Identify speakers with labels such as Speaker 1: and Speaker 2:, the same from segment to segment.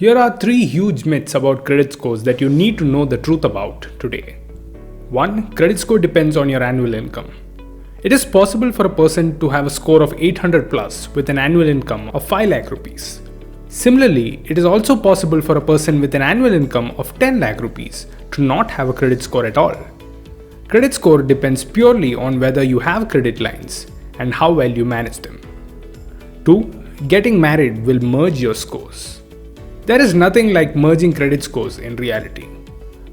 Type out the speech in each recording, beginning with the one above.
Speaker 1: Here are 3 huge myths about credit scores that you need to know the truth about today. 1. Credit score depends on your annual income. It is possible for a person to have a score of 800 plus with an annual income of 5 lakh rupees. Similarly, it is also possible for a person with an annual income of 10 lakh rupees to not have a credit score at all. Credit score depends purely on whether you have credit lines and how well you manage them. 2. Getting married will merge your scores. There is nothing like merging credit scores in reality.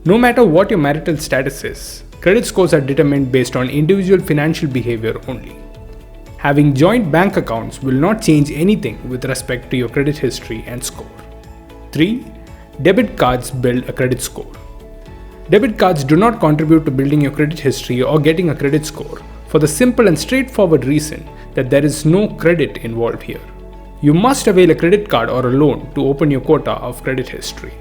Speaker 1: No matter what your marital status is, credit scores are determined based on individual financial behavior only. Having joint bank accounts will not change anything with respect to your credit history and score. 3. Debit cards build a credit score. Debit cards do not contribute to building your credit history or getting a credit score for the simple and straightforward reason that there is no credit involved here. You must avail a credit card or a loan to open your quota of credit history.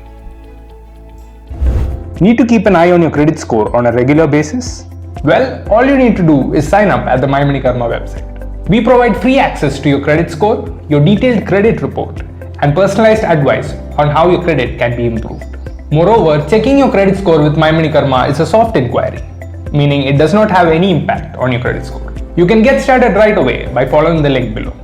Speaker 2: Need to keep an eye on your credit score on a regular basis? Well, all you need to do is sign up at the MyMoneyKarma website. We provide free access to your credit score, your detailed credit report, and personalized advice on how your credit can be improved. Moreover, checking your credit score with MyMoneyKarma is a soft inquiry, meaning it does not have any impact on your credit score. You can get started right away by following the link below.